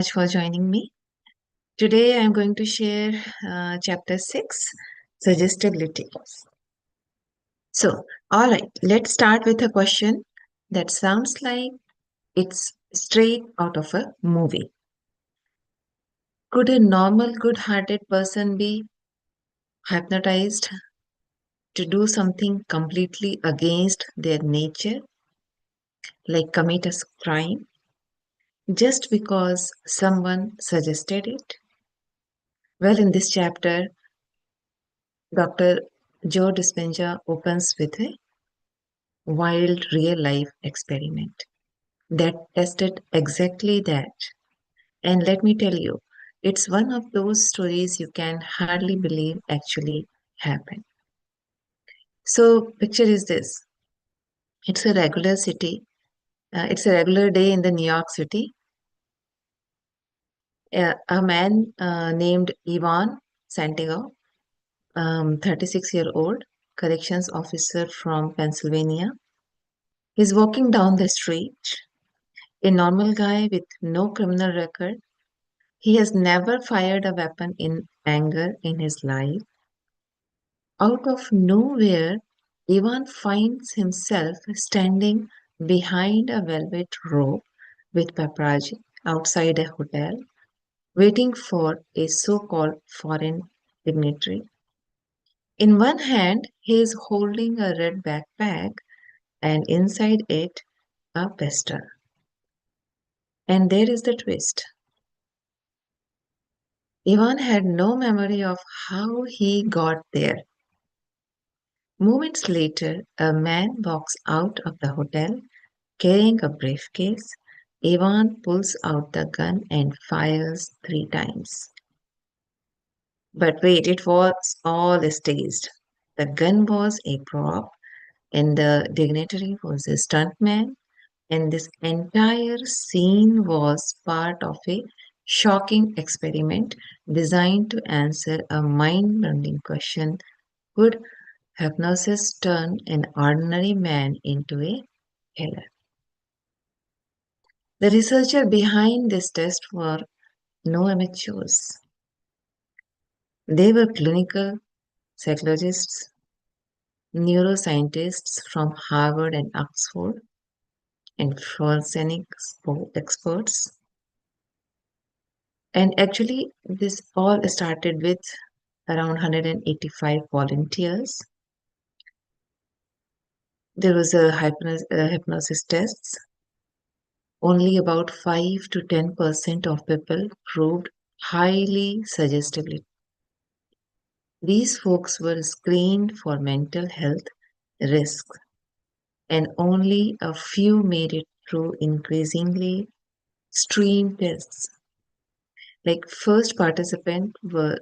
Much for joining me. Today I'm going to share chapter 6, suggestibility. So, all right, let's start with a question that sounds like it's straight out of a movie. Could a normal, good hearted person be hypnotized to do something completely against their nature, like commit a crime, just because someone suggested it? Well, in this chapter, Dr. Joe Dispenza opens with a wild real life experiment that tested exactly that. And let me tell you, it's one of those stories you can hardly believe actually happened. So, picture is this: it's a regular city, it's a regular day in the New York City. A man named Ivan Santiago, 36-year-old corrections officer from Pennsylvania, is walking down the street. A normal guy with no criminal record. He has never fired a weapon in anger in his life. Out of nowhere, Ivan finds himself standing behind a velvet rope with paparazzi outside a hotel, waiting for a so called foreign dignitary. In one hand, he is holding a red backpack, and inside it, a pistol. And there is the twist. Ivan had no memory of how he got there. Moments later, a man walks out of the hotel carrying a briefcase. Ivan pulls out the gun and fires 3 times. But wait, it was all staged. The gun was a prop, and the dignitary was a stuntman, and this entire scene was part of a shocking experiment designed to answer a mind bending question: could hypnosis turn an ordinary man into a killer? The researchers behind this test were no amateurs. They were clinical psychologists, neuroscientists from Harvard and Oxford, and forensic experts. And actually, this all started with around 185 volunteers. There was a hypnosis tests. Only about 5 to 10% of people proved highly suggestible. These folks were screened for mental health risks, and only a few made it through increasingly stream tests. Like first participants were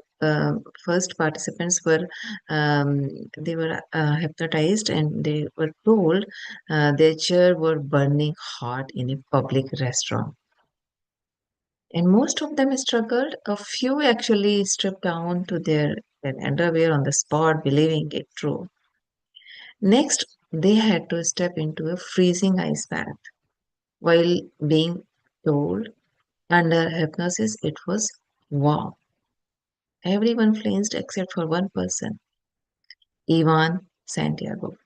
they were hypnotized, and they were told their chair were burning hot in a public restaurant. And most of them struggled. A few actually stripped down to their underwear on the spot, believing it true. Next, they had to step into a freezing ice bath. While being told under hypnosis it was warm. Everyone flinched except for one person, Ivan Santiago.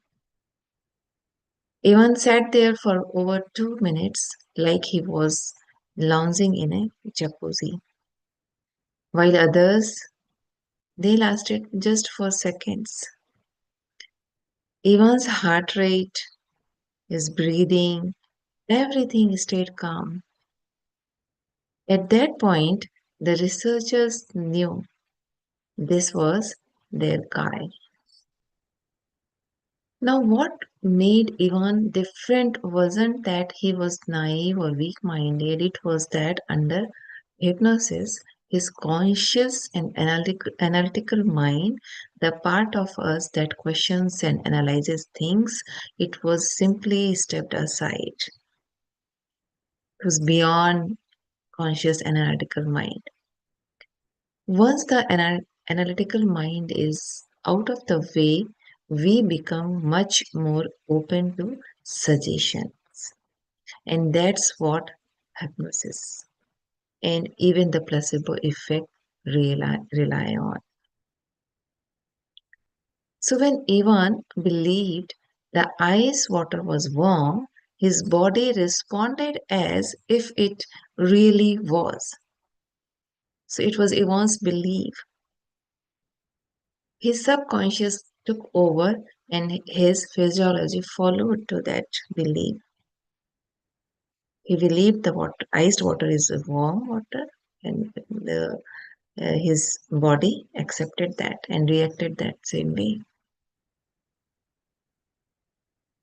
Ivan sat there for over 2 minutes like he was lounging in a jacuzzi, while others, they lasted just for seconds. Ivan's heart rate, his breathing, everything stayed calm. At that point, the researchers knew this was their guy. Now, what made Ivan different wasn't that he was naive or weak minded, it was that under hypnosis, his conscious and analytical mind, the part of us that questions and analyzes things, it was simply stepped aside. It was beyond conscious and analytical mind. Once the analytical mind is out of the way, we become much more open to suggestions. And that's what hypnosis. and even the placebo effect rely on. So when Ivan believed the ice water was warm, his body responded as if it really was. So it was Ivan's belief. His subconscious took over and his physiology followed to that belief. He believed the water, iced water is a warm water, and his body accepted that and reacted that same way.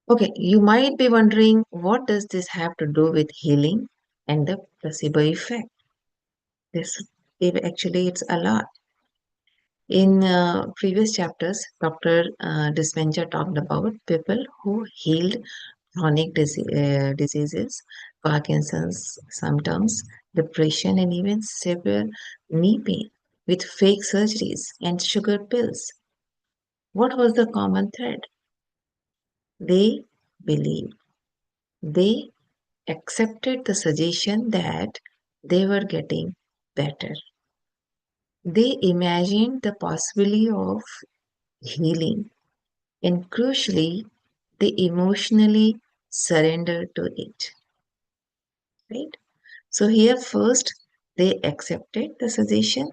Okay, you might be wondering, what does this have to do with healing and the placebo effect? This actually it's a lot. In previous chapters, Dr. Dispenza talked about people who healed chronic diseases, Parkinson's symptoms, depression, and even severe knee pain with fake surgeries and sugar pills. What was the common thread? They believed. They accepted the suggestion that they were getting better. They imagined the possibility of healing, and crucially, they emotionally surrendered to it. Right? So, here first, they accepted the suggestion,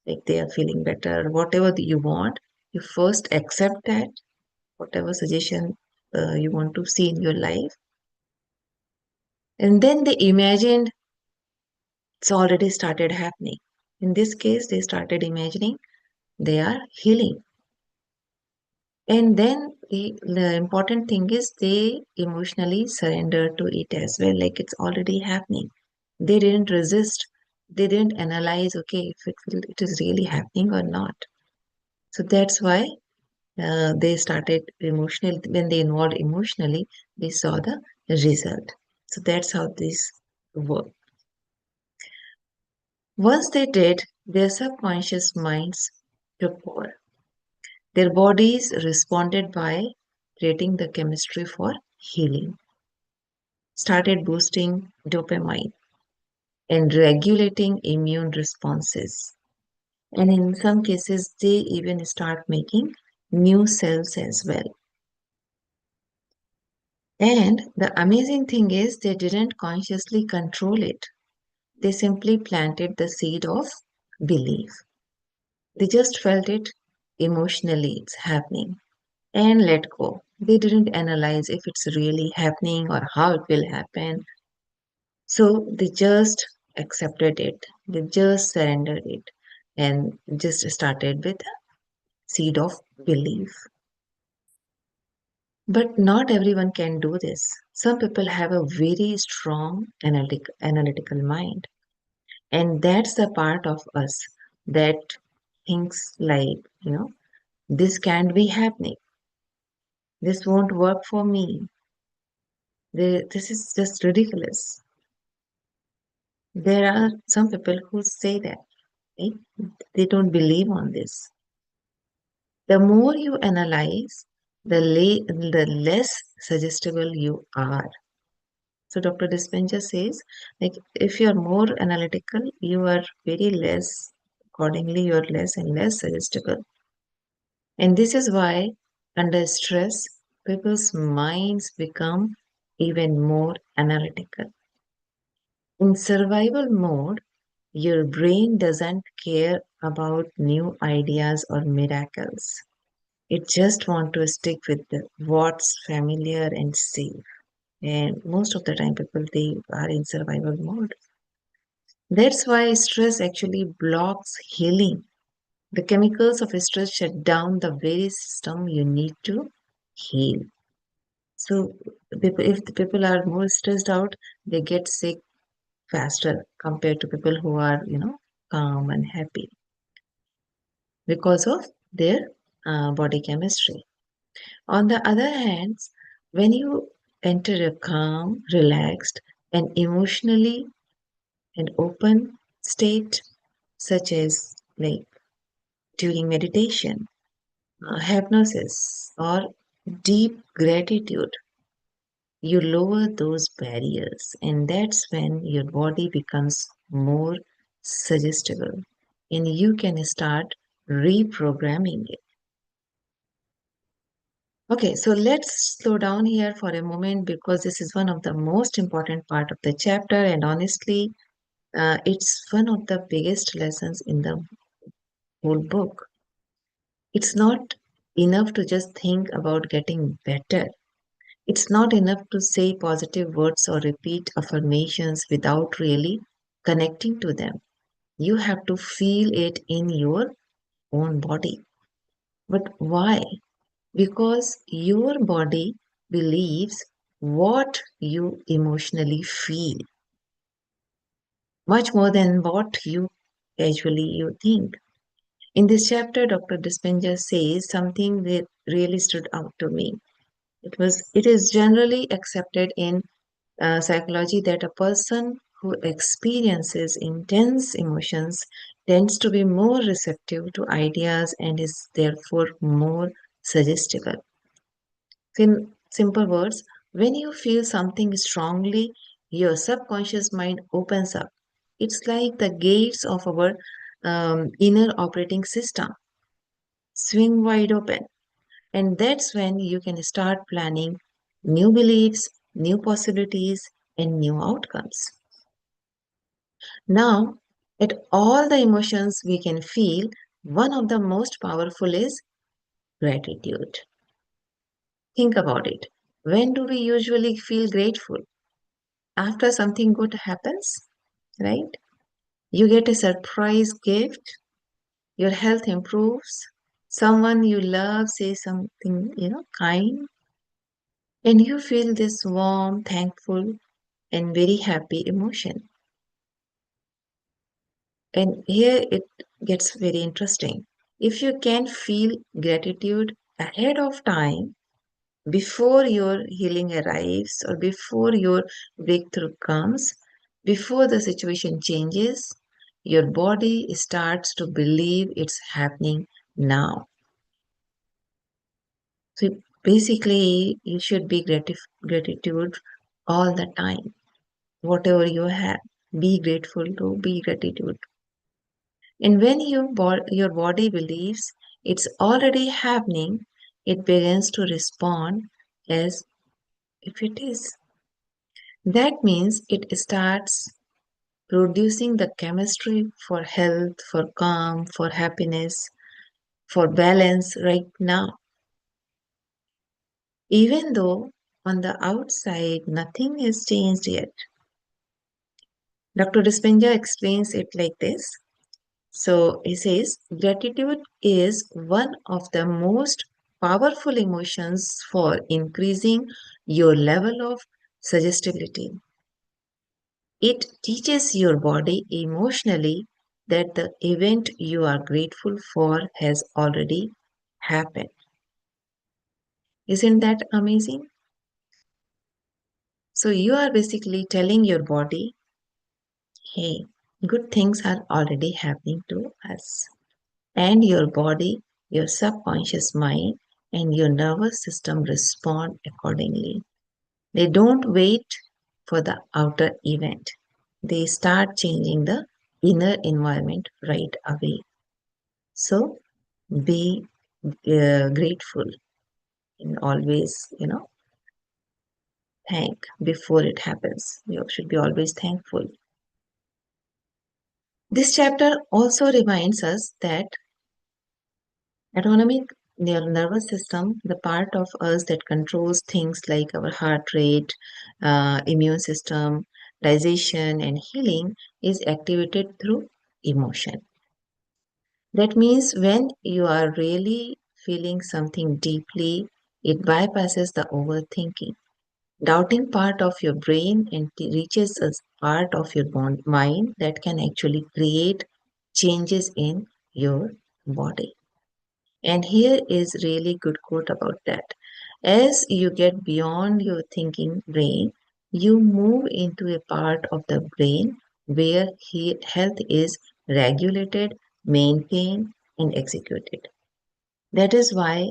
like they are feeling better, whatever you want. You first accept that, whatever suggestion you want to see in your life. And then they imagined it's already started happening. In this case, they started imagining they are healing. And then the important thing is they emotionally surrender to it as well, like it's already happening. They didn't resist. They didn't analyze, okay, if it is really happening or not. So that's why they started emotional. When they involved emotionally, they saw the result. So that's how this works. Once they did, their subconscious minds took over. Their bodies responded by creating the chemistry for healing, started boosting dopamine and regulating immune responses. And in some cases, they even start making new cells as well. And the amazing thing is, they didn't consciously control it. They simply planted the seed of belief. They just felt it emotionally, it's happening, and let go. They didn't analyze if it's really happening or how it will happen. So they just accepted it. They just surrendered it and just started with a seed of belief. But not everyone can do this. Some people have a very strong analytical mind. And that's the part of us that thinks like, this can't be happening. This won't work for me. This is just ridiculous. There are some people who say that, right? They don't believe on this. The more you analyze, the less suggestible you are. So Dr. Dispenza says, like if you're more analytical, you are very less, accordingly, you're less and less suggestible. And this is why under stress, people's minds become even more analytical. In survival mode, your brain doesn't care about new ideas or miracles. It just wants to stick with what's familiar and safe. And most of the time, people they are in survival mode. That's why stress actually blocks healing. The chemicals of stress shut down the very system you need to heal. So, if the people are more stressed out, they get sick faster compared to people who are, calm and happy because of their body chemistry. On the other hand, when you enter a calm, relaxed, and emotionally an open state, such as like during meditation, hypnosis, or deep gratitude, you lower those barriers, and that's when your body becomes more suggestible, and you can start reprogramming it. Okay, so let's slow down here for a moment because this is one of the most important part of the chapter, and honestly, it's one of the biggest lessons in the whole book. It's not enough to just think about getting better. It's not enough to say positive words or repeat affirmations without really connecting to them. You have to feel it in your own body. But why? Because your body believes what you emotionally feel much more than what you think. In this chapter, Dr. Dispenza says something that really stood out to me. It is generally accepted in psychology that a person who experiences intense emotions tends to be more receptive to ideas and is therefore more suggestible. In simple words, when you feel something strongly, your subconscious mind opens up. It's like the gates of our inner operating system swing wide open. And that's when you can start planning new beliefs, new possibilities, and new outcomes. Now, at all the emotions we can feel, one of the most powerful is gratitude. Think about it. When do we usually feel grateful? After something good happens, right? You get a surprise gift, your health improves, someone you love says something, kind, and you feel this warm, thankful, and very happy emotion. And here it gets very interesting. If you can feel gratitude ahead of time, before your healing arrives or before your breakthrough comes, before the situation changes, your body starts to believe it's happening now. So basically, you should be gratitude all the time. Whatever you have, be grateful to, be gratitude. And when your body believes it's already happening, it begins to respond as if it is. That means it starts producing the chemistry for health, for calm, for happiness, for balance right now. Even though on the outside nothing has changed yet. Dr. Dispenza explains it like this. So he says, gratitude is one of the most powerful emotions for increasing your level of suggestibility. It teaches your body emotionally that the event you are grateful for has already happened. Isn't that amazing? So you are basically telling your body, hey, good things are already happening to us. And your body, your subconscious mind, and your nervous system respond accordingly. They don't wait for the outer event. They start changing the inner environment right away. So be grateful and always, thank before it happens. You should be always thankful. This chapter also reminds us that autonomic nervous system, the part of us that controls things like our heart rate, immune system, digestion, and healing, is activated through emotion. That means when you are really feeling something deeply, it bypasses the overthinking. Doubting part of your brain and reaches a part of your mind that can actually create changes in your body. And here is really good quote about that. As you get beyond your thinking brain, you move into a part of the brain where health is regulated, maintained, and executed. That is why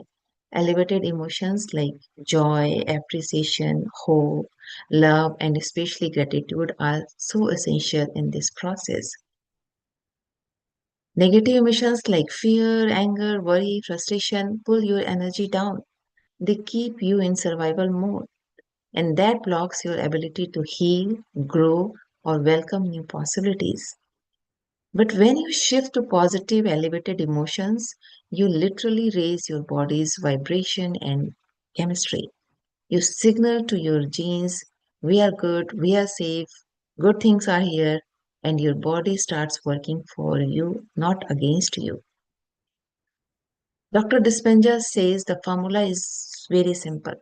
Elevated emotions like joy, appreciation, hope, love, and especially gratitude are so essential in this process. Negative emotions like fear, anger, worry, frustration pull your energy down. They keep you in survival mode, and that blocks your ability to heal, grow, or welcome new possibilities. But when you shift to positive, elevated emotions, you literally raise your body's vibration and chemistry. You signal to your genes, we are good, we are safe, good things are here, and your body starts working for you, not against you. Dr. Dispenza says the formula is very simple: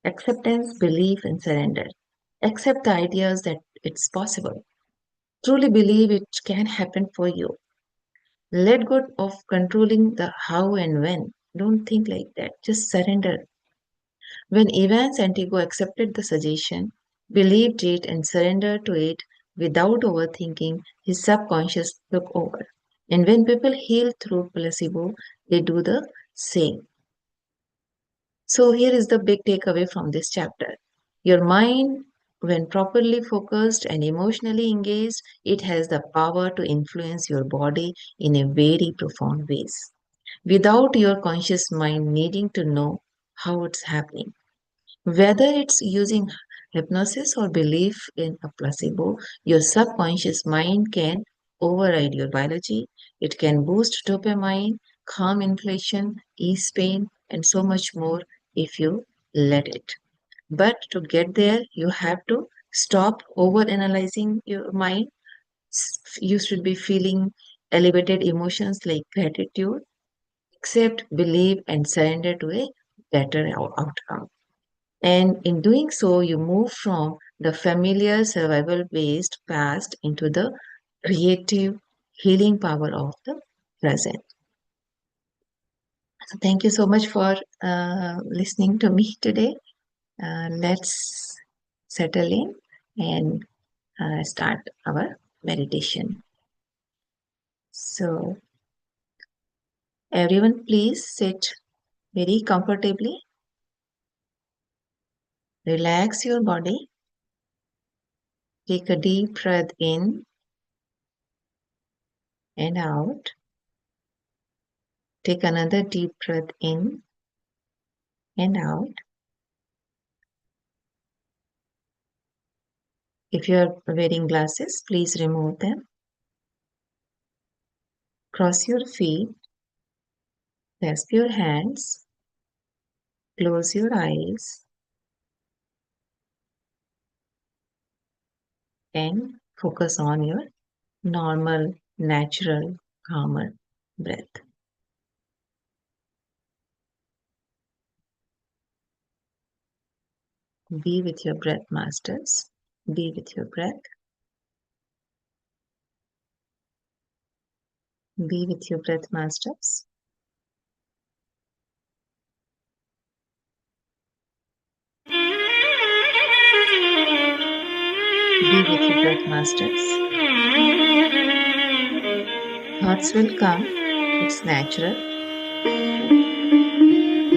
acceptance, belief, and surrender. Accept the ideas that it's possible. Truly believe it can happen for you. Let go of controlling the how and when. Don't think like that. Just surrender. When Evans Antigo accepted the suggestion, believed it, and surrendered to it without overthinking, his subconscious took over. And when people heal through placebo, they do the same. So, here is the big takeaway from this chapter. Your mind, when properly focused and emotionally engaged, it has the power to influence your body in a very profound ways without your conscious mind needing to know how it's happening. Whether it's using hypnosis or belief in a placebo, your subconscious mind can override your biology. It can boost dopamine, calm inflation, ease pain, and so much more if you let it. But to get there, you have to stop overanalyzing your mind. You should be feeling elevated emotions like gratitude, accept, believe, and surrender to a better outcome. And in doing so, you move from the familiar survival based past into the creative healing power of the present. So, thank you so much for listening to me today. Let's settle in and start our meditation. So, everyone, please sit very comfortably. Relax your body. Take a deep breath in and out. Take another deep breath in and out. If you are wearing glasses, please remove them. Cross your feet, clasp your hands, close your eyes, and focus on your normal, natural, calmer breath. Be with your breath, masters. Be with your breath. Be with your breath, masters. Be with your breath, masters. Thoughts will come. It's natural.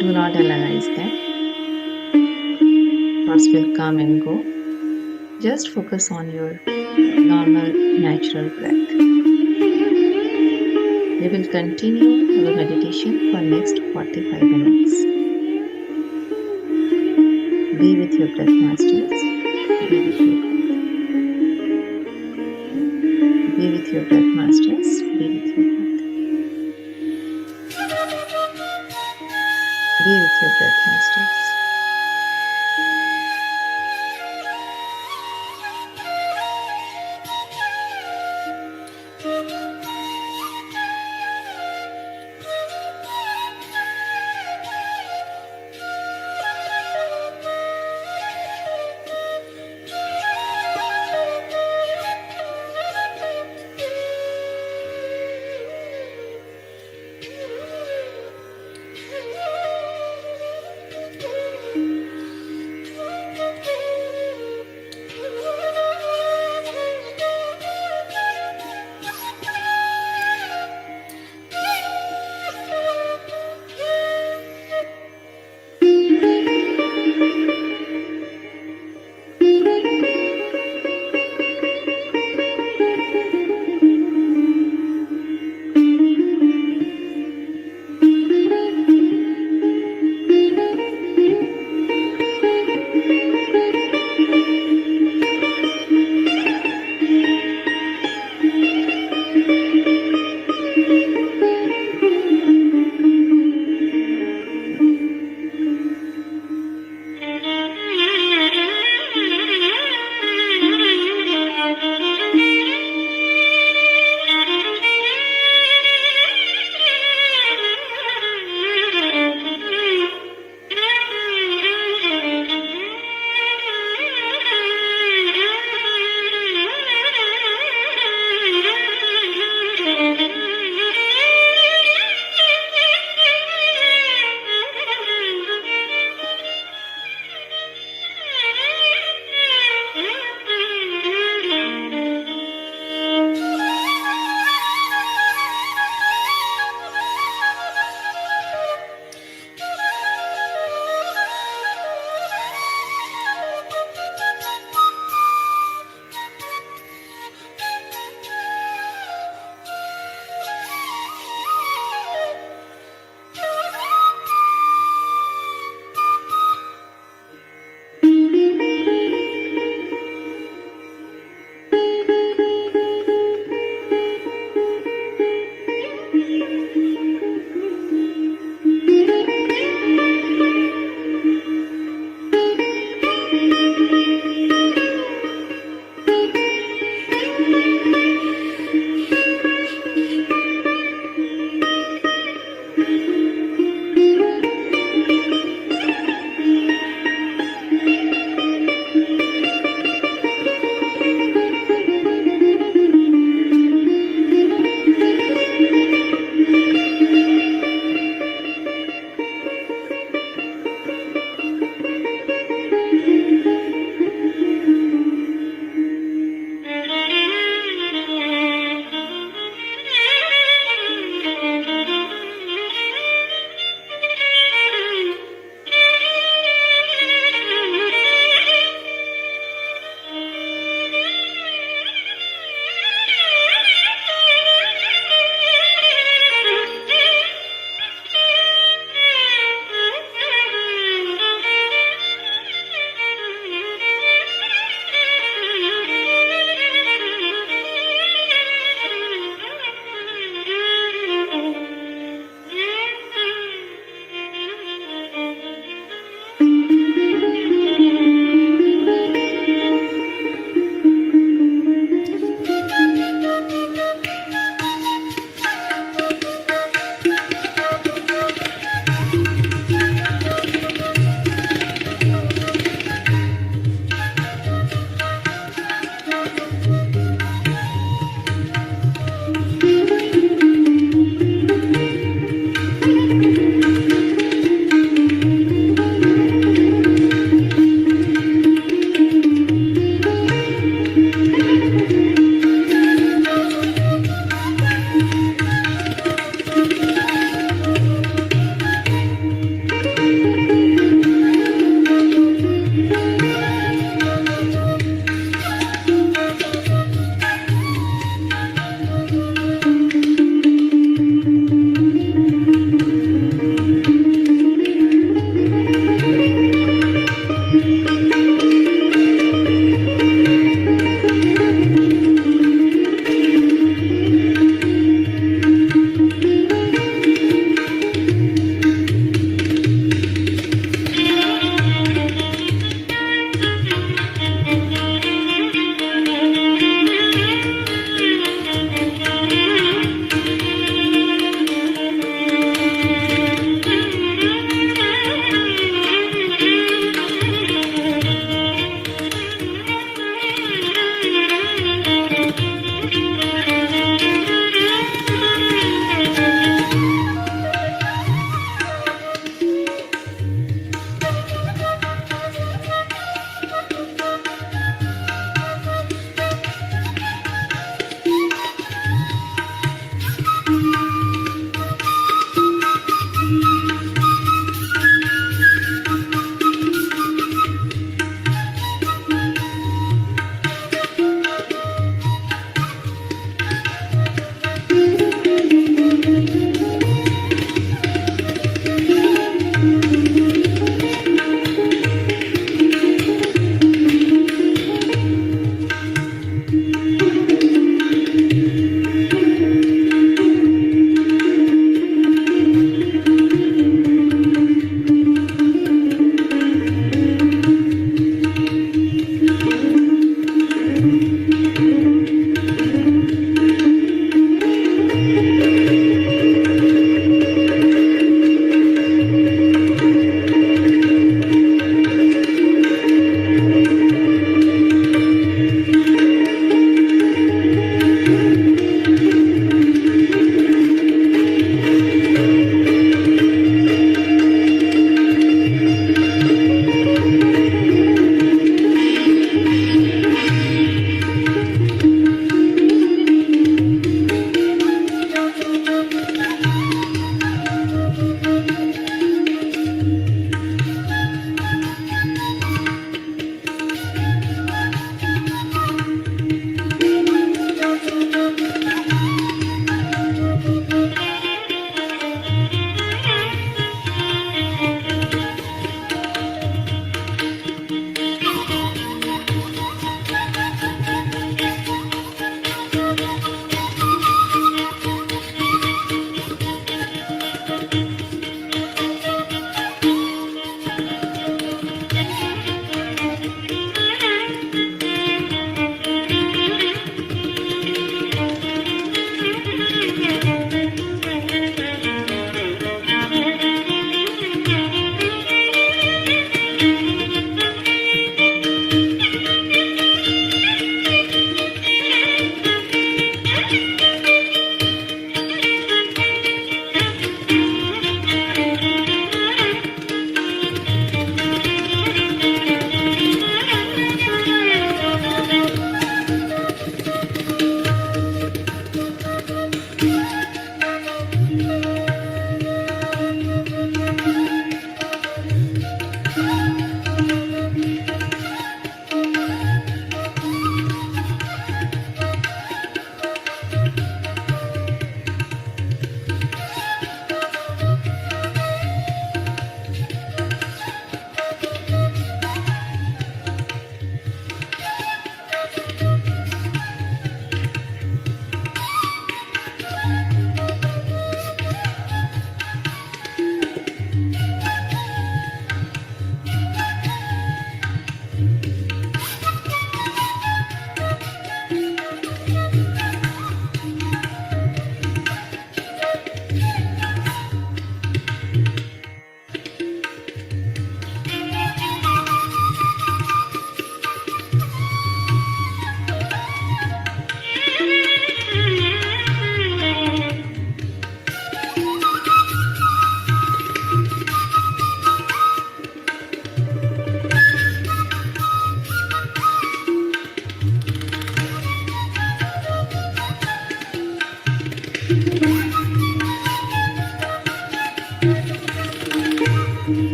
Do not analyze them. Thoughts will come and go. Just focus on your normal, natural breath. We will continue our meditation for next 45 minutes. Be with your breath, masters. Be with your breath. Be with your breath, masters. Be with your breath. Be with your breath, masters.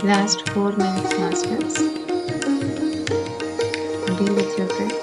Last 4 minutes, masters. Be with your breath.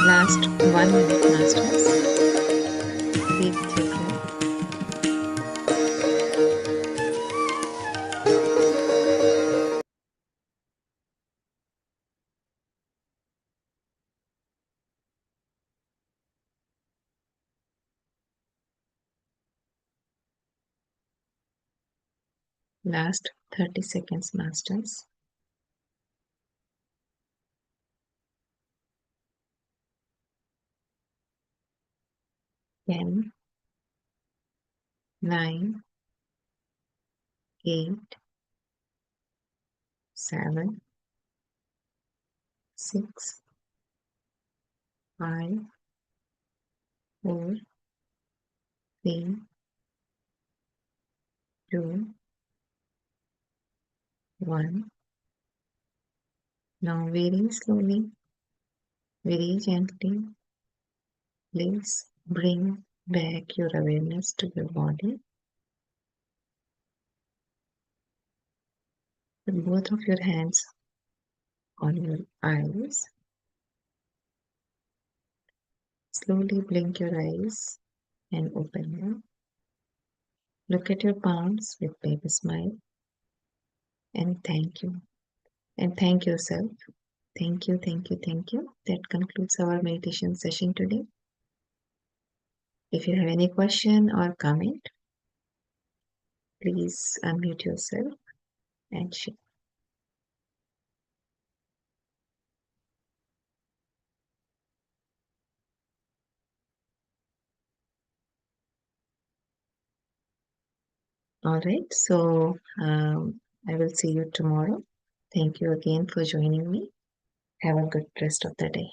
Last 1 minute, masters. Be with your breath. Last 30 seconds, masters. 10, 9, 8, 7, 6, 5, 4, 3, 2, 1. Now very slowly, very gently, please bring back your awareness to your body. Put both of your hands on your eyes. Slowly blink your eyes and open them. Look at your palms with baby smile and thank you. And thank yourself. Thank you, thank you, thank you. That concludes our meditation session today. If you have any question or comment, please unmute yourself and share. All right, so I will see you tomorrow. Thank you again for joining me. Have a good rest of the day.